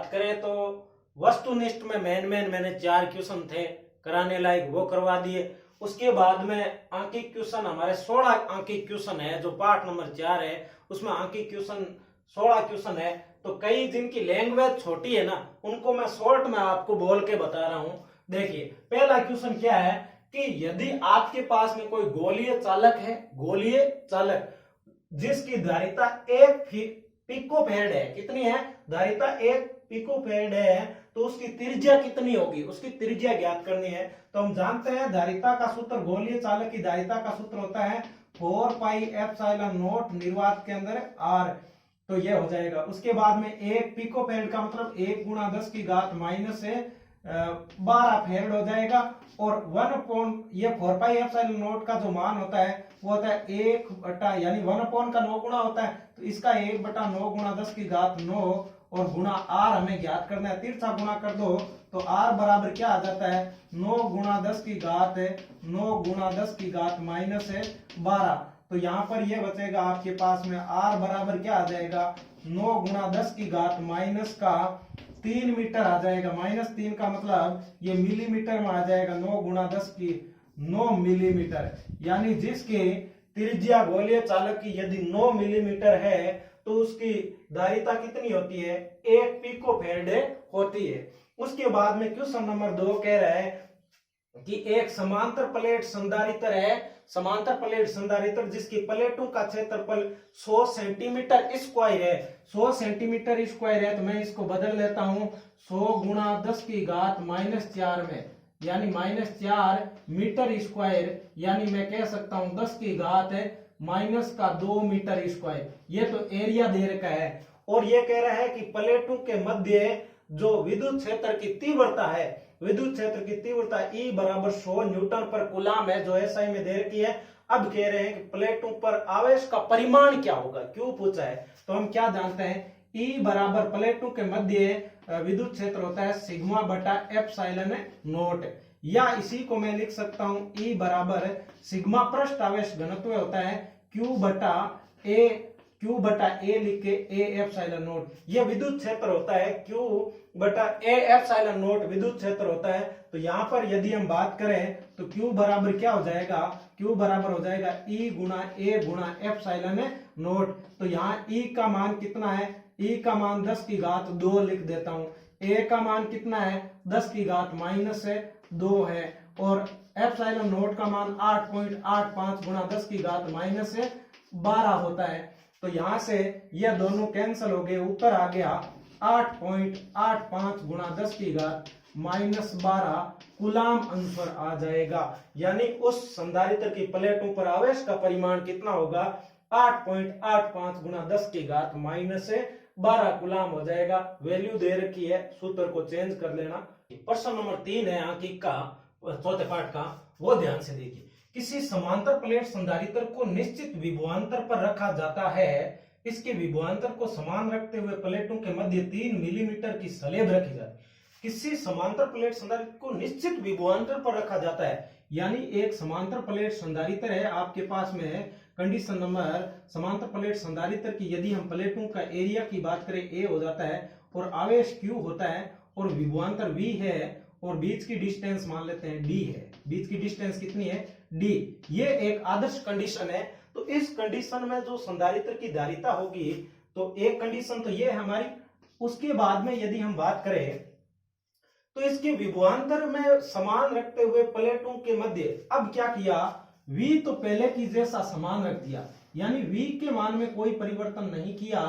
बात करें तो वस्तुनिष्ठ में मेन मैंने 4 क्वेश्चन थे कराने लायक, वो करवा दिए। उसके बाद में अंकित क्वेश्चन हमारे 16 अंकित क्वेश्चन है, जो पार्ट नंबर 4 है उसमें अंकित क्वेश्चन 16 क्वेश्चन है। तो कई जिनकी लैंग्वेज छोटी है ना, उनको मैं शॉर्ट में आपको बोल के बता रहा हूं। देखिए पहला क्वेश्चन क्या है कि यदि आपके पास में कोई गोलीय चालक है, गोलीय चालक जिसकी धारिता 1 पिकोफैराड है, कितनी है धारिता 1 पिकोफैराड है, तो उसकी त्रिज्या कितनी होगी, उसकी त्रिज्या ज्ञात करनी है। तो हम जानते हैं धारिता का सूत्र, गोलीय चालक की धारिता का सूत्र होता है 4 पाई एप्सिलॉन नॉट निर्वात के अंदर आर। तो ये हो जाएगा। उसके बाद में 1 पिकोफैराड का मतलब 1 गुणा 10 की घात माइनस से 12 फैराड हो जाएगा। और 1 अपॉन ये 4 पाई एप्सिलॉन नॉट का जो मान होता है वो होता है 1 बटा, यानी 1 अपॉन का 9 गुना होता है, तो इसका 1 बटा 9 गुणा 10 की घात 9 और गुणा आर हमें ज्ञात करना है। तिरछा गुणा कर दो तो आर बराबर क्या आ जाता है 9 गुणा 10 की घात 9 गुणा 10 की घात माइनस 12। तो यहाँ पर ये बचेगा आपके पास में आर बराबर क्या आ जाएगा 9 गुणा 10 की घात माइनस का 3 मीटर आ जाएगा। -3 का मतलब ये मिलीमीटर में आ जाएगा। 9 गुणा 10 की 9 मिलीमीटर, यानी जिसकी त्रिज्या गोलीय चालक की यदि 9 मिलीमीटर है तो उसकी धारिता कितनी होती है 1 पिकोफैराड होती है। उसके बाद में क्वेश्चन नंबर 2 कह रहा है कि एक समांतर प्लेट संधारित्र है, समांतर प्लेट संधारित्र जिसकी प्लेटों का क्षेत्रफल 100 सेंटीमीटर स्क्वायर है, 100 सेंटीमीटर स्क्वायर है। तो मैं इसको बदल लेता हूं 100 गुणा 10 की घात -4 में, यानी -4 मीटर स्क्वायर, यानी मैं कह सकता हूं 10 की घात -2 मीटर स्क्वायर। ये तो एरिया दे रखा है। और ये कह रहा है कि प्लेटों के मध्य जो विद्युत क्षेत्र की तीव्रता है, विद्युत क्षेत्र की तीव्रता E बराबर 100 न्यूटन पर कूलाम है, जो SI में दे रखी है। अब कह रहे हैं कि प्लेटों पर आवेश का परिमाण क्या होगा, क्यों पूछा है। तो हम क्या जानते हैं E बराबर प्लेटों के मध्य विद्युत क्षेत्र होता है सिग्मा बटा एप्सिलॉन नॉट, या इसी को मैं लिख सकता हूं E बराबर सिग्मा पृष्ठ आवेश घनत्व होता है Q बटा ए लिख के ए एप्सिलॉन नॉट। ये विद्युत क्षेत्र होता है Q बटा ए एप्सिलॉन नॉट विद्युत क्षेत्र होता है। तो यहाँ पर यदि हम बात करें तो Q बराबर क्या हो जाएगा, Q बराबर हो जाएगा E गुणा ए गुणा एप्सिलॉन नॉट। तो यहाँ E का मान कितना है, E का मान 10 की घात 2 लिख देता हूं। A का मान कितना है 10 की घात -2 है, और एप्सिलॉन नॉट का मान 8.85 गुणा 10 की घात -12 होता है। तो यहां से ये दोनों कैंसिल हो गए, उत्तर आ गया 8.85 गुणा 10 की घात -12 कूलाम आंसर आ जाएगा। यानी उस संधारित्र की प्लेटों पर आवेश का परिमाण कितना होगा 8.85 गुणा 10 की घात -12 कूलाम हो जाएगा। वैल्यू दे रखी है, सूत्र को चेंज कर लेना। प्रश्न नंबर 3 है अंकित का चौथे पाठ का, वो ध्यान से देखिए। किसी समांतर प्लेट संधारित्र को निश्चित विभवांतर पर रखा जाता है, इसके विभवांतर को समान रखते हुए प्लेटों के मध्य 3 मिलीमीटर की स्लेब रखी जाती है। किसी समांतर प्लेट संधारित्र को निश्चित विभवांतर पर रखा जाता है, यानी एक समांतर प्लेट संधारित्र है आपके पास में। कंडीशन नंबर समांतर प्लेट संधारित्र की यदि हम प्लेटों का एरिया की बात करें A हो जाता है, और आवेश Q होता है, और विभवांतर V है, और बीच की डिस्टेंस मान लेते हैं D है। बीच की डिस्टेंस कितनी है D। ये एक आदर्श कंडीशन है। तो इस कंडीशन में जो संधारित्र की धारिता होगी, तो एक कंडीशन तो ये है हमारी। उसके बाद में यदि हम बात करें तो इसके विभवांतर में समान रखते हुए प्लेटों के मध्य, अब क्या किया V तो पहले की जैसा समान रख दिया, यानी V के मान में कोई परिवर्तन नहीं किया,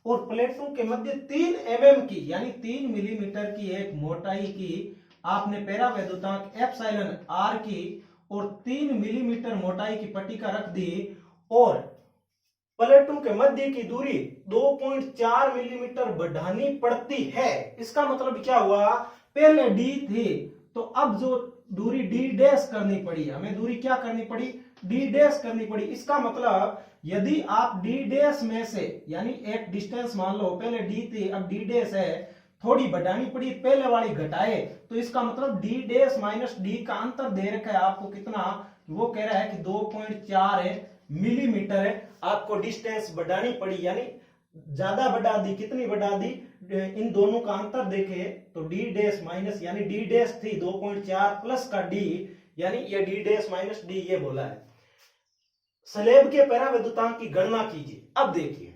और प्लेटों के मध्य 3 mm की, यानी 3 मिलीमीटर की एक मोटाई की आपने पैरावैद्युतांक एप्सिलॉन r की और 3 मिलीमीटर मोटाई की पट्टिका रख दी, और प्लेटों के मध्य की दूरी 2.4 मिलीमीटर बढ़ानी पड़ती है। इसका मतलब क्या हुआ, पहले D थी तो अब जो दूरी D डैश करनी पड़ी, हमें दूरी क्या करनी पड़ी D डैश करनी पड़ी। इसका मतलब यदि आप D डैश में से, यानी एक डिस्टेंस मान लो पहले D थी अब D डैश है, थोड़ी बढ़ानी पड़ी, पहले वाली घटाए, तो इसका मतलब D डैश माइनस D का अंतर दे रखा है आपको कितना, वो कह रहा है कि 2.4 मिलीमीटर आपको डिस्टेंस बढ़ानी पड़ी, यानी ज्यादा बढ़ा दी। कितनी बढ़ा दी इन दोनों का अंतर देखे तो डी डैश माइनस यानी डी डैश थी 2.4 प्लस का डी यानी ये डी डैश माइनस डी ये बोला है। स्लेब के पराविद्युतांक की गणना कीजिए। अब देखिए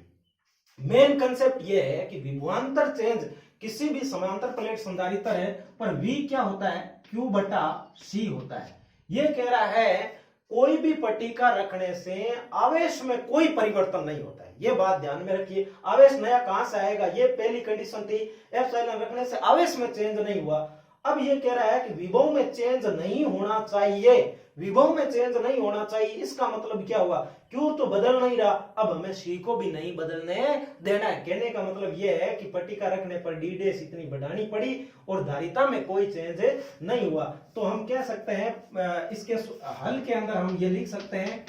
मेन कंसेप्ट ये है कि विभवांतर चेंज किसी भी समांतर प्लेट संधारित्र है पर V क्या होता है Q बटा C होता है। ये कह रहा है कोई भी पट्टिका रखने से आवेश में कोई परिवर्तन नहीं होता है। ये बात ध्यान में रखिए। आवेश नया कहां से आएगा, ये पहली कंडीशन थी। एप्सिलॉन रखने से आवेश में चेंज नहीं हुआ। अब ये कह रहा है कि विभव में चेंज नहीं होना चाहिए, विभव में चेंज नहीं होना चाहिए। इसका मतलब क्या हुआ, क्यू तो बदल नहीं रहा, अब हमें सी को भी नहीं बदलने देना है। कहने का मतलब यह है कि पट्टिका रखने पर डी डैश इतनी बढ़ानी पड़ी और धारिता में कोई चेंज नहीं हुआ। तो हम कह सकते हैं इसके हल के अंदर हम ये लिख सकते हैं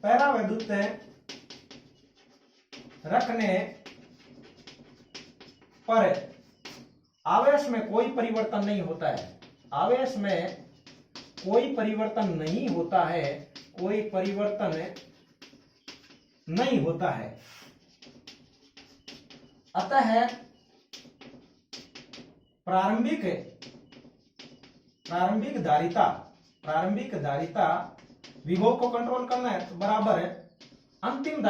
परावैद्युत रखने पर आवेश में कोई परिवर्तन नहीं होता है, आवेश में कोई परिवर्तन नहीं होता है, कोई परिवर्तन नहीं होता है। अतः प्रारंभिक धारिता विभव को कंट्रोल करना है तो बराबर है अंतिम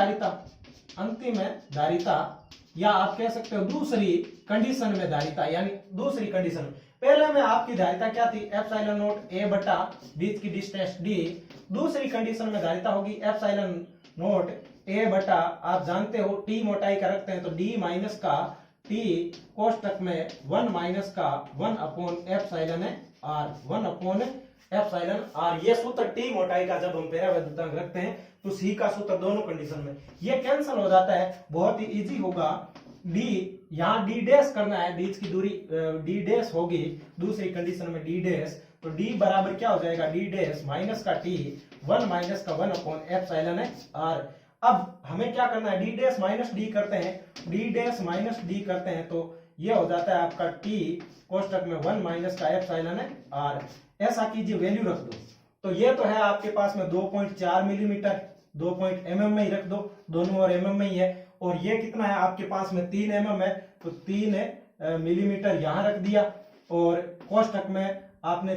धारिता या आप कह सकते हो दूसरी कंडीशन में धारिता, यानी दूसरी कंडीशन पहले में आपकी धारिता क्या थी एप्सिलॉन नॉट ए बटा बीच की डिस्टेंस डी। दूसरी कंडीशन में धारिता होगी एप्सिलॉन नॉट ए बटा आप जानते हो टी मोटाई का रखते हैं तो डी माइनस का टी कोष्टक में 1 माइनस का 1 upon epsilon R, 1 upon epsilon R. ये सूत्र टी मोटाई का जब हम परावैद्युतांक रखते हैं तो सी का सूत्र दोनों कंडीशन में ये कैंसिल हो जाता है, बहुत ही इजी होगा। डी यहाँ डी डैश करना है, बीच की दूरी डी डैश होगी दूसरी कंडीशन में डी डैश, तो डी बराबर क्या हो जाएगा डी डैश माइनस का टी 1 माइनस का 1 अपॉन एप्सिलॉन आर। अब हमें क्या करना है डी डैश माइनस डी करते हैं, डी डैश माइनस डी करते हैं तो ये हो जाता है आपका टी कोष्टक में 1 माइनस का एप्सिलॉन आर। ऐसा कीजिए वैल्यू रख दो तो ये तो है आपके पास में 2.4 मिलीमीटर, 2 mm में ही रख दो, दोनों और mm में ही है। और ये कितना है आपके पास में 3 mm है तो 3 मिलीमीटर यहां रख दिया और कोष्टक में आपने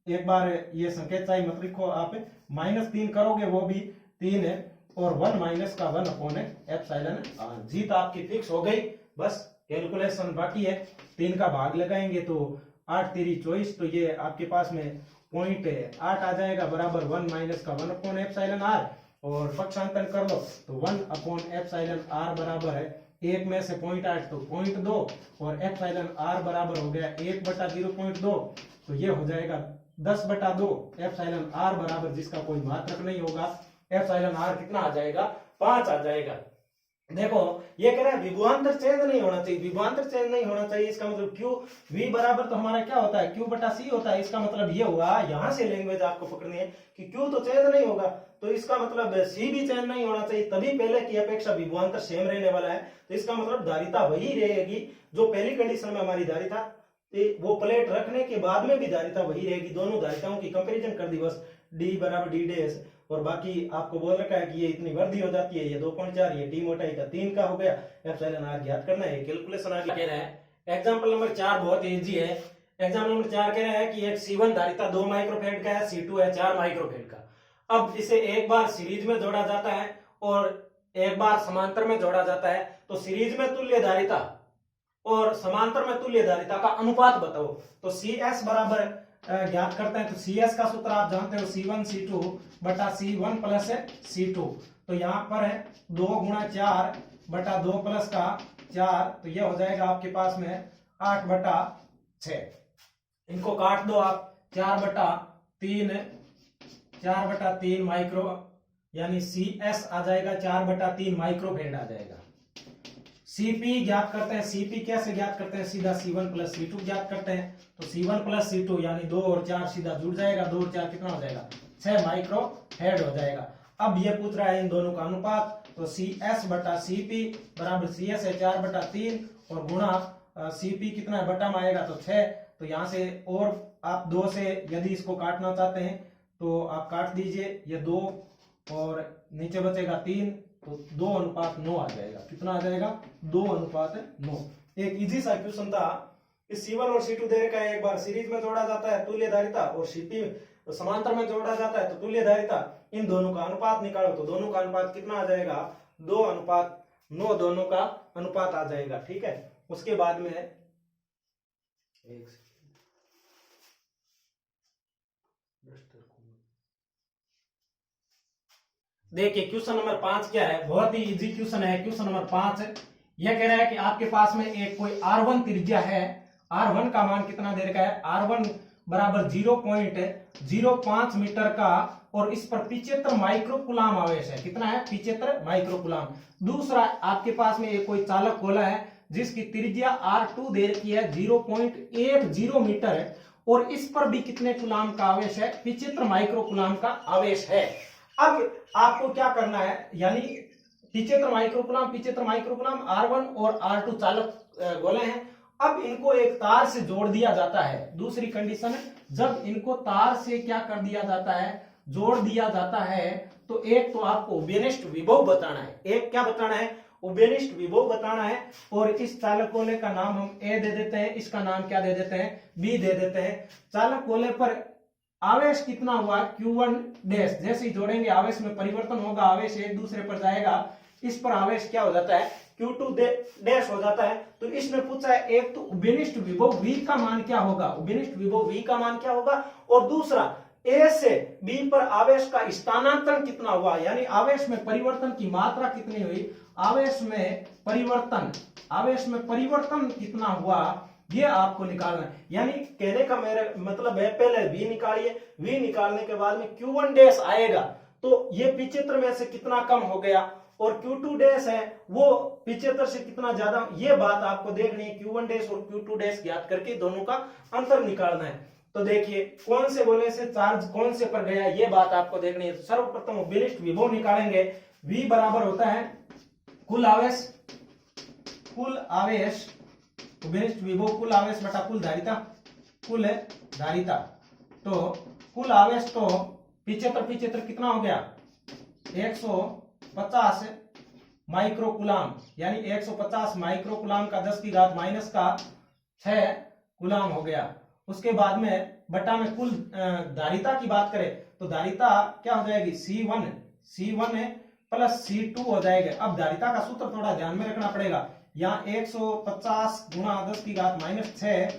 एक बार ये संकेत चाहिए मत लिखो, आप -3 करोगे वो भी 3 है और 1 माइनस का 1 अपॉन एप्सिलॉन आर। जीत आपकी फिक्स हो गई, बस कैलकुलेशन बाकी है। 3 का भाग लगाएंगे तो 8 3 24 तो ये आपके पास में 0.8 आ जाएगा बराबर 1 माइनस का 1 अपॉन एप्सिलॉन आर और पक्षांतर कर लो तो 1 अपॉन एप्सिलॉन आर बराबर है 1 में से 0.8 तो 0.2 और एप्सिलॉन आर बराबर हो गया 1 बटा 0.2 तो ये हो जाएगा 10 बटा 2 एप्सिलॉन आर बराबर जिसका कोई मात्रक नहीं होगा एप्सिलॉन आर कितना आ जाएगा 5 आ जाएगा। देखो ये कह रहा है विभवांतर चेंज नहीं होना चाहिए, विभवांतर चेंज नहीं होना चाहिए इसका मतलब क्यू वी बराबर तो हमारा क्या होता है क्यू बटा सी होता है। इसका मतलब ये हुआ यहां से लैंग्वेज आपको पकड़नी है कि क्यू तो चेंज नहीं होगा तो इसका मतलब सी भी चेंज नहीं होना चाहिए, तभी पहले की अपेक्षा विभवांतर सेम रहने वाला है। तो इसका मतलब धारिता वही रहेगी जो पहली कंडीशन में हमारी धारिता वो प्लेट रखने के बाद में भी धारिता वही रहेगी। दोनों धारिताओं की कंपेरिजन कर दी बस, डी बराबर डी डैश और बाकी आपको बोल रखा है कि ये इतनी वर्दी हो जाती है, ये 2.4 ये डी मोटाई का 3 का हो गया, एप्सिलॉन आर ज्ञात करना है, कैलकुलेशन आगे कह रहा है। एग्जांपल नंबर 4 बहुत इजी है। एग्जांपल नंबर 4 कह रहा है कि एक C1 धारिता 2 माइक्रोफेड का है, C2 है 4 माइक्रोफेड का। अब इसे एक बार सीरीज में जोड़ा जाता है और एक बार समांतर में जोड़ा जाता है तो सीरीज में तुल्य धारिता और समांतर में तुल्य धारिता का अनुपात बताओ। तो CS बराबर ज्ञात करते हैं तो CS का सूत्र आप जानते हो C1 C2 बटा C1 प्लस C2। तो यहाँ पर है 2 गुणा 4 बटा 2 प्लस का 4 तो ये हो जाएगा आपके पास में 8 बटा 6। इनको काट दो आप 4 बटा 3 माइक्रो यानी CS आ जाएगा 4 बटा 3 माइक्रोफेड आ जाएगा। CP ज्ञात करते हैं, CP कैसे ज्ञात करते हैं सीधा C1 प्लस C2 ज्ञात करते हैं तो C1 प्लस C2 यानी 2 और 4 सीधा जुड़ जाएगा, 2 और 4 कितना हो जाएगा 6 माइक्रोफेड हो जाएगा। अब ये पूछ रहा है इन दोनों का अनुपात तो CS बटा CP बराबर CS है 4 बटा 3 और गुणा CP कितना है बटा में आएगा तो 6। तो यहाँ से और आप 2 से यदि इसको काटना चाहते हैं तो आप काट दीजिए, ये 2 और नीचे बचेगा 3 तो 2:9 आ जाएगा। कितना आ जाएगा? 2:9। एक इजी सा क्वेश्चन था। इस C1 और C2 दे रखा है, एक बार सीरीज में जोड़ा जाता है तुल्यधारिता और CP समांतर में जोड़ा जाता है तो तुल्यधारिता, इन दोनों का अनुपात निकालो तो दोनों का अनुपात कितना आ जाएगा? 2:9 दोनों का अनुपात आ जाएगा। ठीक है, उसके बाद में देखिए क्वेश्चन नंबर 5 क्या है, बहुत ही इजी क्वेश्चन है। क्वेश्चन नंबर 5 यह कह रहा है कि आपके पास में एक कोई R1 त्रिज्या है, R1 का मान कितना दे रखा है? R1 बराबर 0.05 मीटर का, और इस पर 75 माइक्रोकुलाम आवेश है। कितना है? 75 माइक्रोकुलाम। दूसरा आपके पास में एक कोई चालक गोला है जिसकी त्रिज्या R2 दे रखी है 0.80 मीटर है, और इस पर भी कितने कुलाम का आवेश है? 75 माइक्रोकुलाम का आवेश है। अब आपको क्या करना है, यानी 75 माइक्रोकुलाम R1 और R2 चालक गोले हैं। अब इनको एक तार से जोड़ दिया जाता है। दूसरी कंडीशन है, जब इनको तार से क्या कर दिया जाता है? जोड़ दिया जाता है, तो एक तो आपको उभयनिष्ठ विभव बताना है। एक क्या बताना है? उभयनिष्ठ विभव बताना है। और इस चालक गोले का नाम हम A दे देते हैं, इसका नाम क्या दे देते हैं? B दे देते हैं। चालक गोले पर आवेश कितना हुआ? Q1 dash. जैसे ही जोड़ेंगे आवेश में परिवर्तन होगा, आवेश एक दूसरे पर जाएगा, इस पर आवेश क्या हो जाता है? Q2 डैश हो जाता है। तो इसने पूछा है, एक तो उभयनिष्ठ विभव V का मान क्या होगा? उभयनिष्ठ विभव V का मान क्या होगा? और दूसरा A से B पर आवेश का स्थानांतरण कितना हुआ, यानी आवेश में परिवर्तन की मात्रा कितनी हुई? आवेश में परिवर्तन कितना हुआ, ये आपको निकालना है। यानी कहने का मेरा मतलब है, पहले V निकालिए, V निकालने के बाद में Q1 डैश आएगा, तो ये 75 में से कितना कम हो गया, और Q2 डैश है वो 75 से कितना ज्यादा, ये बात आपको देखनी है। Q1 डैश और Q2 डैश ज्ञात करके दोनों का अंतर निकालना है। तो देखिए कौन से गोले से चार्ज कौन से पर गया, ये बात आपको देखनी है। तो सर्वप्रथम उभयनिष्ठ विभव निकालेंगे। V बराबर होता है कुल आवेश उभयनिष्ठ विभव कुल आवेश बटा कुल धारिता। तो कुल आवेश तो 75 कितना हो गया? 150 माइक्रोकुलाम, यानी 150 माइक्रोकुलाम का 10 की घात माइनस का 6 कुलाम हो गया। उसके बाद में बटा में कुल धारिता की बात करें तो धारिता क्या हो जाएगी? C1 प्लस C2 हो जाएगा। अब धारिता का सूत्र थोड़ा ध्यान में रखना पड़ेगा। यहाँ 150 गुणा 10 की घात माइनस 6,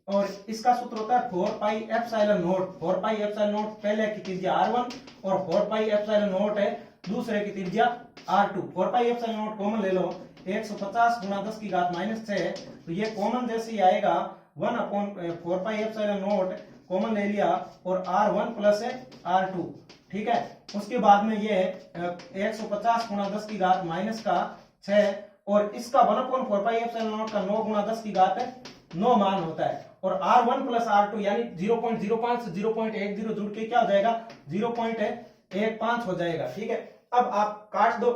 और इसका सूत्र होता है 4 pi epsilon not. 4 pi epsilon not पहले की त्रिज्या R1 और 4 पाई एप्सिलॉन नॉट है दूसरे की त्रिज्या R2। 4 pi epsilon not common ले लो, 150 गुणा 10 की घात माइनस 6, तो ये कॉमन जैसे ही आएगा 1/4 पाई एप्सिलॉन नॉट कॉमन ले लिया, और R1 प्लस R2। ठीक है, उसके बाद में ये 150 गुणा 10 की घात माइनस का 6, और इसका 1/4 पाई एप्सिलॉन नॉट का 9 गुणा 10 की घात 9 मान होता है, और R1 प्लस R2 यानी 0.05 से 0.10 जुड़ के क्या हो जाएगा? 0.15 हो जाएगा। ठीक है, अब आप काट दो,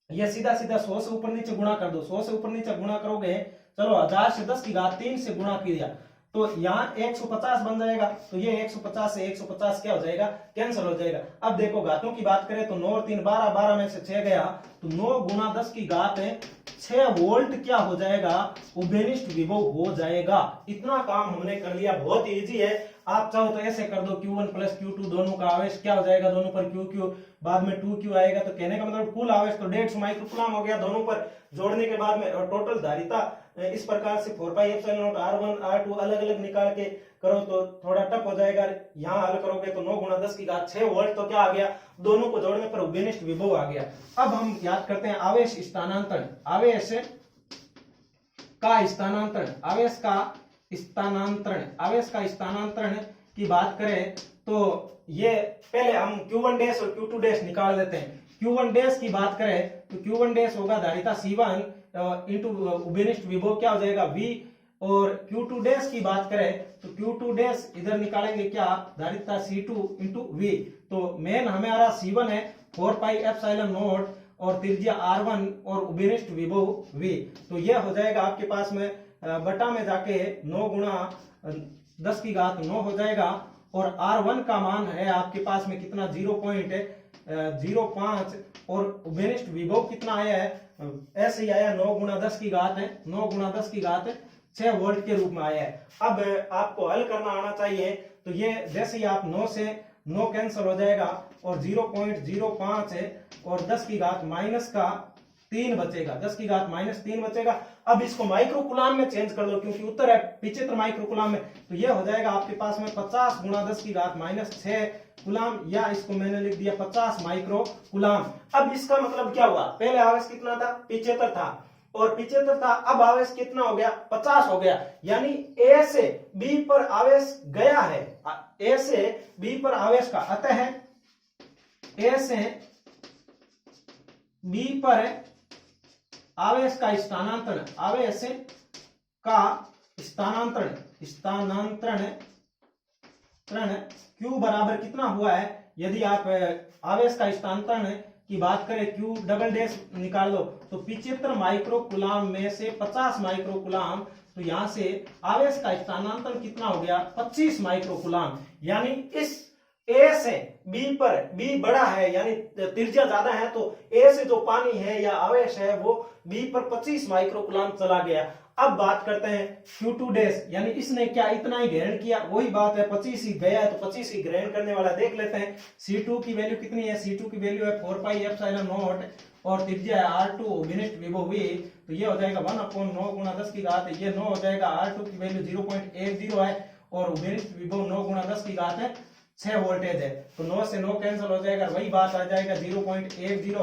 ये सीधा 100 से ऊपर नीचे गुणा कर दो। 100 से ऊपर नीचे गुणा करोगे, चलो 1000 से 10 की घात 3 से गुणा किया तो यहाँ 150 बन जाएगा। तो ये 150 से 150 क्या हो जाएगा? कैंसिल हो जाएगा। अब देखो घातों की बात करें तो 9 और 3 12, 12 में से 6 गया, तो 9 गुणा 10 की घात 6 वोल्ट क्या हो जाएगा? उभयनिष्ठ विभव हो जाएगा। इतना काम हमने कर लिया, बहुत इजी है। आप चाहो तो ऐसे कर दो, Q1 प्लस Q2 दोनों का आवेश क्या हो जाएगा? दोनों पर QQ, बाद में 2Q आएगा। तो कहने का मतलब कुल आवेश तो 150 माइक्रोकुलाम हो गया दोनों पर जोड़ने के बाद में, और टोटल धारिता इस प्रकार से 4 pi epsilon not R1 R2 अलग अलग निकाल के करो तो थोड़ा टफ हो जाएगा। यहाँ हल करोगे तो 9 गुणा 10 की घात 6 वोल्ट, तो क्या आ गया? दोनों को जोड़ने पर उभयनिष्ठ विभव आ गया। अब हम याद करते हैं आवेश स्थानांतरण। आवेश का स्थानांतरण की बात करें तो ये पहले हम Q1 डैश और Q2 डैश निकाल लेते हैं। Q1 डैश की बात करें तो Q1 डैश होगा धारिता C1 इंटू उभयनिष्ठ विभव क्या हो जाएगा? V, और Q2 डैश की बात करें तो Q2 डैश इधर निकालेंगे क्या? धारिता C2 इंटू V। तो मेन हमें आ रहा C1 है 4 पाई एप्सिलॉन नॉट, और त्रिज्या R1 और उभयनिष्ठ विभव V। तो यह हो जाएगा आपके पास में बटा में जाके 9 गुणा 10 की घात 9 हो जाएगा, और R1 का मान है आपके पास में कितना? 0.5 और उभयनिष्ठ विभव कितना आया है, ऐसे ही आया 9 गुणा 10 की घात है, 9 गुणा 10 की घात 6 वोल्ट के रूप में आया है। अब आपको हल करना आना चाहिए, तो ये जैसे ही आप 9 से 9 कैंसिल हो जाएगा और 0.05 है और 10 की घात माइनस का 3 बचेगा, 10 की घात माइनस 3 बचेगा। अब इसको माइक्रो कूलाम में चेंज कर दो क्योंकि उत्तर है 75 माइक्रो कूलाम में, तो ये हो जाएगा आपके पास में 50 गुणा 10 की घात माइनस 6 कूलाम, या इसको मैंने लिख दिया 50 माइक्रो कूलाम। अब इसका मतलब क्या हुआ, पहले आवेश कितना था 75 था और 75 था, अब आवेश कितना हो गया 50 हो गया, यानी ए से बी पर आवेश गया है, ए से बी पर आवेश का, अतः ए से बी पर आवेश का स्थानांतरण, आवेश का स्थानांतरण Q बराबर कितना हुआ है, यदि आप आवेश का स्थानांतरण की बात करें Q डबल डैश निकाल लो तो 75 माइक्रो कूलाम में से 50 माइक्रो कूलाम, तो यहां से आवेश का स्थानांतरण कितना हो गया 25 माइक्रो कूलाम, यानी इस ए से बी पर, बी बड़ा है यानी त्रिज्या ज्यादा है, तो ए से जो पानी है या आवेश है वो बी पर 25 माइक्रो कूलाम चला गया। अब बात करते हैं Q2 डैश, यानी इसने क्या इतना ही ग्रहण किया, वही बात है 25 ही गया है तो 25 ही ग्रहण करने वाला देख लेते हैं। C2 की वैल्यू कितनी है, C2 की वैल्यू है 4 पाई एप्सिलॉन नॉट और त्रिज्या है R2 उभयनिष्ठ विभव V, तो ये हो जाएगा 1/9 गुणा 10 की घात है, ये 9 हो जाएगा, R2 की वैल्यू 0.80 है और उभयनिष्ठ विभव 9 गुणा 10 की घात है 6 वोल्टेज है, तो 9 से 9 कैंसिल हो जाएगा, वही बात आ जाएगा 0.80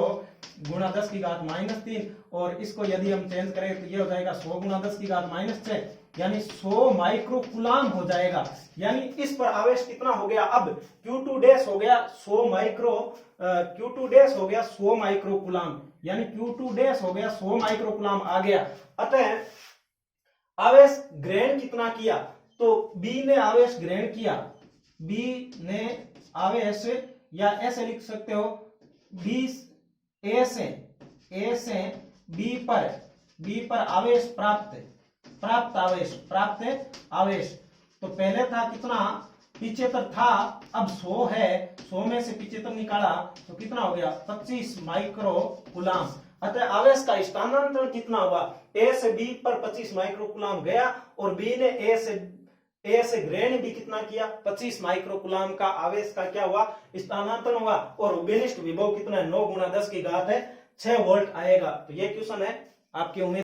गुणा 10 की घात माइनस 3 और इसको यदि हम चेंज करें तो ये हो जाएगा 100 गुणा 10 की घात माइनस 6, यानी 100 माइक्रो कूलाम हो जाएगा। यानी इस पर आवेश कितना हो गया, अब Q2 डैश हो गया 100 माइक्रो, Q2 डैश हो गया 100 माइक्रो कूलाम, यानी Q2 डैश हो गया 100 माइक्रो कूलाम आ गया। अतः आवेश ग्रहण कितना किया, तो B ने आवेश ग्रहण किया, B ने आवेश, या ऐसे लिख सकते हो B ए से B पर आवेश प्राप्त आवेश, तो पहले था कितना 75 था, अब 100 है, 100 में से 75 निकाला तो कितना हो गया 25 माइक्रो कूलाम। अतः आवेश का स्थानांतरण कितना हुआ, ए से बी पर 25 माइक्रो कूलाम गया और बी ने ए से ग्रहण भी कितना किया 25 माइक्रो कूलाम का आवेश का क्या हुआ स्थानांतरण हुआ, और उभयनिष्ठ विभव कितना है 9 गुणा 10 की घात है 6 वोल्ट आएगा। तो ये क्वेश्चन है आपकी उम्मीद